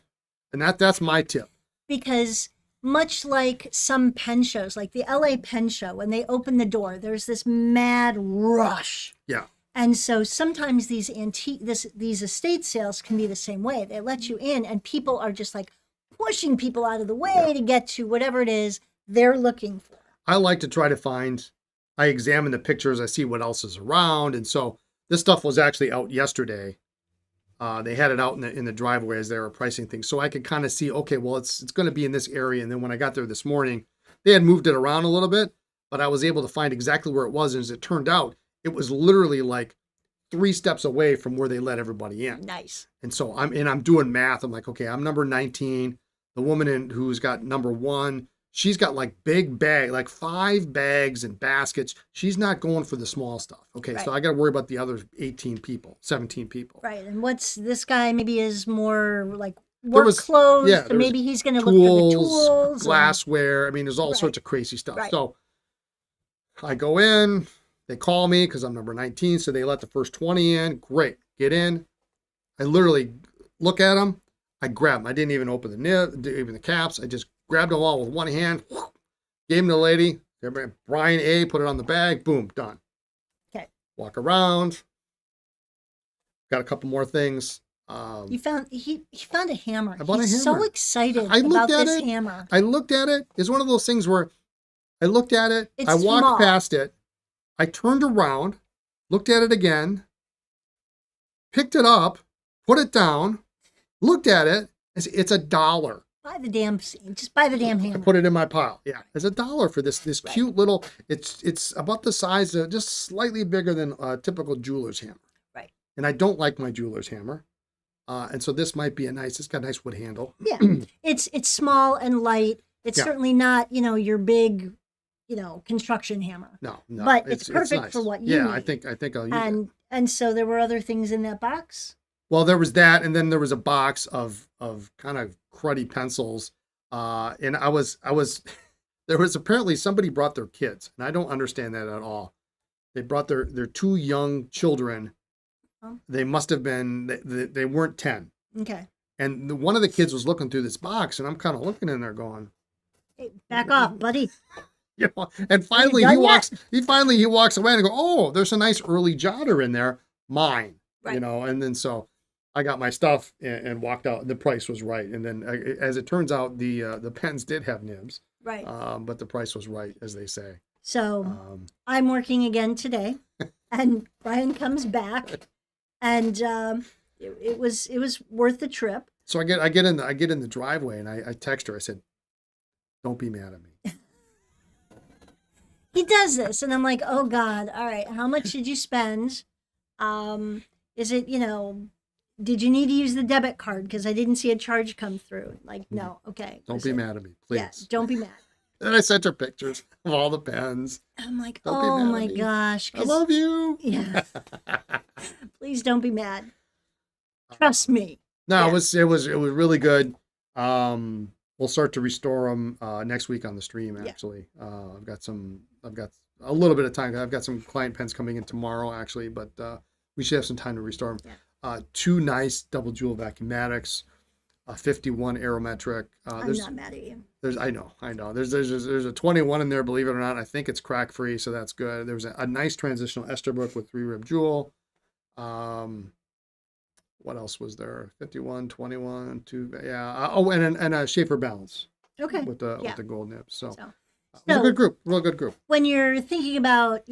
and that's my tip. Because much like some pen shows, like the LA Pen Show, when they open the door, there's this mad rush. Yeah. And so sometimes these estate sales can be the same way. They let you in, and people are just like pushing people out of the way to get to whatever it is they're looking for. I like to try to find. I examine the pictures. I see what else is around, and so this stuff was actually out yesterday. They had it out in the driveway as they were pricing things, so I could kind of see. Okay, well, it's going to be in this area. And then when I got there this morning, they had moved it around a little bit, but I was able to find exactly where it was. And as it turned out, it was literally like 3 steps away from where they let everybody in. Nice. And so I'm doing math. I'm like, okay, I'm number 19. The woman who's got number 1, she's got like big bag, like 5 bags and baskets. She's not going for the small stuff. Okay, Right. so I got to worry about the other 18 people, 17 people. Right. And what's this guy maybe is more like There work was- clothes, yeah, so there was maybe he's going to look for the tools. and- glassware. I mean, there's all Right. sorts of crazy stuff. Right. So I go in, they call me because I'm number 19. So they let the first 20 in. Great. Get in. I literally look at them. I grab them. I didn't even open the nib, even the caps. I just grabbed them all with one hand, gave them to the lady. Brian A, put it on the bag. Boom, done. Okay. Walk around. Got a couple more things. He found a hammer. I bought a He's so hammer. excited I looked about at this it. hammer. I looked at it. It's one of those things where I looked at it. It's I walked small. past it. I turned around, looked at it again, picked it up, put it down, looked at it. It's $1. Buy the damn, just buy the damn I hammer. put it in my pile. Yeah, it's $1 for this Right. cute little. It's about the size of, just slightly bigger than a typical jeweler's hammer. Right. And I don't like my jeweler's hammer, and so this might be it's got a nice wood handle. Yeah, it's small and light. It's Yeah. certainly not your big, construction hammer. No, But it's perfect nice. for what you Yeah, need. I think I'll use it. And so there were other things in that box. Well, there was that, and then there was a box of kind of cruddy pencils, and I was there was apparently somebody brought their kids, and I don't understand that at all. They brought their 2 young children. Oh. They must have been they weren't 10, Okay, and one of the kids was looking through this box, and I'm kind of looking in there going, hey, back off, buddy. and finally done he yet? walks away and go, oh, there's a nice early jotter in there, mine, Right. and then so I got my stuff and walked out. The price was right, and then as it turns out, the pens did have nibs. Right. But the price was right, as they say. So Um, I'm working again today, and Brian comes back, and it was worth the trip. so I get in the driveway and I text her. I said, "Don't be mad at me." He does this, and I'm like, oh God, all right, how much did you spend? Is it, did you need to use the debit card? Because I didn't see a charge come through. Like, no, okay. Don't be mad at me, please. Yeah, don't be mad. And I sent her pictures of all the pens. I'm like, Don't be oh mad my at me. gosh. I 'cause- love you. Yeah, please don't be mad. Trust me. No, Yeah. it was really good. We'll start to restore them next week on the stream. Yeah. Actually, I've got a little bit of time. I've got some client pens coming in tomorrow, actually, but we should have some time to restore them. Yeah. 2 nice double jewel vacuumatics, a 51 aerometric. I'm not mad at you. I know. There's a 21 in there, believe it or not. I think it's crack free, so that's good. There was a nice transitional Esterbrook with 3-rib jewel. What else was there? 51, 21, 2. Yeah. And a Sheaffer balance Okay. with the gold nib. So, So, it was a good group. Real good group. when you're thinking about,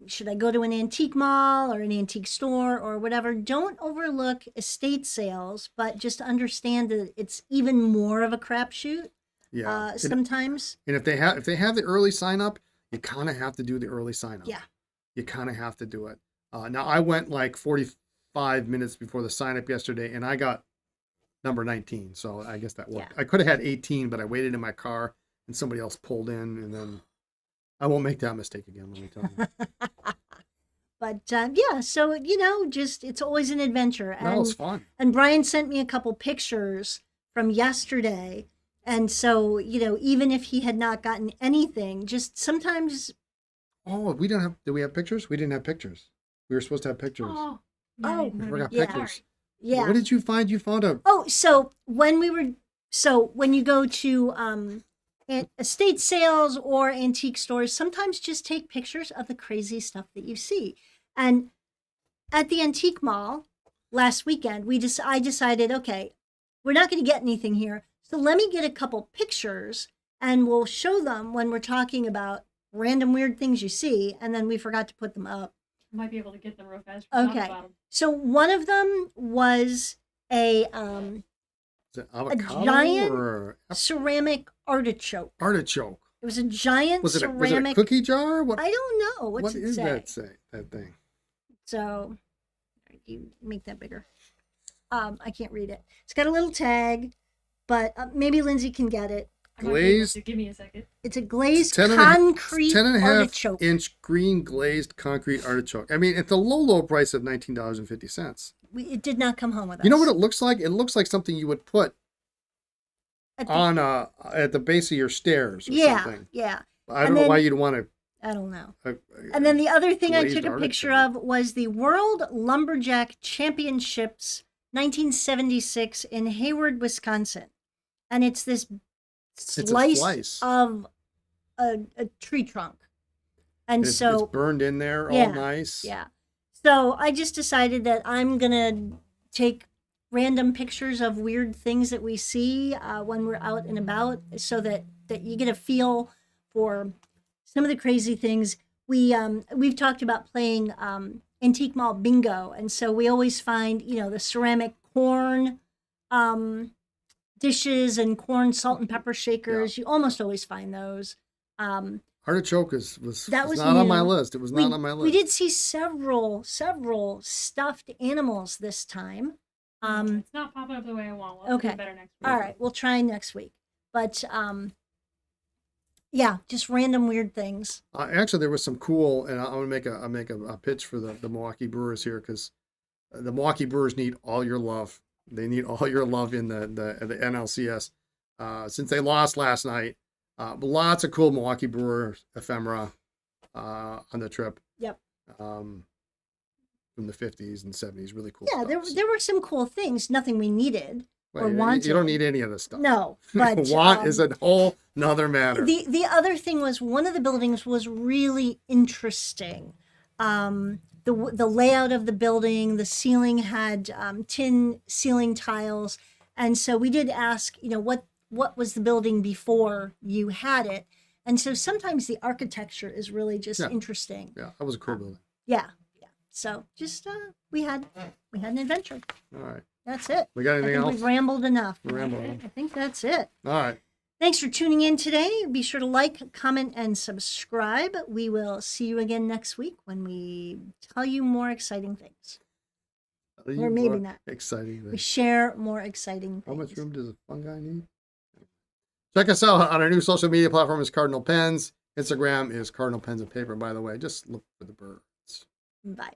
should I go to an antique mall or an antique store or whatever, don't overlook estate sales, but just understand that it's even more of a crapshoot. Yeah. Sometimes. And if they have the early sign up, you kind of have to do the early sign up. Yeah. You kind of have to do it. Now I went like 45 minutes before the sign up yesterday, and I got number 19. So I guess that worked. Yeah. I could have had 18, but I waited in my car and somebody else pulled in, and then I won't make that mistake again. Let me tell you. But yeah, so just it's always an adventure. That was fun. And Brian sent me a couple pictures from yesterday. And so, even if he had not gotten anything, just sometimes. Oh, did we have pictures? We didn't have pictures. We were supposed to have pictures. Oh, Oh, We forgot yeah. pictures. Yeah. What did you find? You found a. Oh, so when you go to estate sales or antique stores, sometimes just take pictures of the crazy stuff that you see. And at the antique mall last weekend, I decided, okay, we're not going to get anything here. So let me get a couple pictures and we'll show them when we're talking about random weird things you see. And then we forgot to put them up. might be able to get them real fast. Forgot Okay. about 'em. So one of them was a Is it avocado giant or ceramic artichoke. artichoke? It was a giant Was it a ceramic. cookie jar? What? I don't know. What's What it is say? that thing? So you make that bigger. I can't read it. It's got a little tag, but maybe Lindsay can get it. I might be able Glazed. to. Give me a second. It's a glazed 10 and a- concrete 10.5 artichoke. inch green glazed concrete artichoke. I mean, at the low price of $19.50. It did not come home with us. You know what it looks like? It looks like something you would put At the- on at the base of your stairs or yeah, something. yeah. I don't And know why then- you'd want I don't know. to. And then the other thing I glazed took a picture artichoke. of was the World Lumberjack Championships 1976 in Hayward, Wisconsin. And it's this a slice, slice. of a tree trunk. And it's so, burned in there, Yeah, all nice. yeah. So I just decided that I'm going to take random pictures of weird things that we see when we're out and about so that you get a feel for some of the crazy things. We've talked about playing antique mall bingo, and so we always find the ceramic corn dishes and corn salt and pepper shakers. You almost always find those. Artichoke was That was not on my new. list. It was not on my list. We did see several stuffed animals this time. It's not popping up the way I want. We'll Okay. do better next week. All right, we'll try next week. But yeah, just random weird things. Actually, there was some cool, and I want to make a pitch for the Milwaukee Brewers here, because the Milwaukee Brewers need all your love. They need all your love in the NLCS. Since they lost last night, lots of cool Milwaukee Brewer ephemera on the trip. Yep. From the 50s and 70s, really cool. Yeah, stuff. there were some cool things. Nothing we needed Well, or you wanted. don't need any of this stuff. No, but Want is a whole nother matter. The other thing was one of the buildings was really interesting. The layout of the building, the ceiling had tin ceiling tiles, and so we did ask, what was the building before you had it. And so sometimes the architecture is really just Yeah. interesting. Yeah, that was a cool building. Yeah. Yeah. So just we had an adventure. All right. That's it. We got I anything think else? we've rambled enough. Rambled. I think that's it. All right. Thanks for tuning in today. Be sure to like, comment, and subscribe. We will see you again next week when we tell you more exciting things. Or maybe not. Exciting. We share more exciting How things. much room does a fungi need? Check us out on our new social media platform is Cardinal Pens. Instagram is Cardinal Pens and Paper, by the way. Just look for the birds. Bye.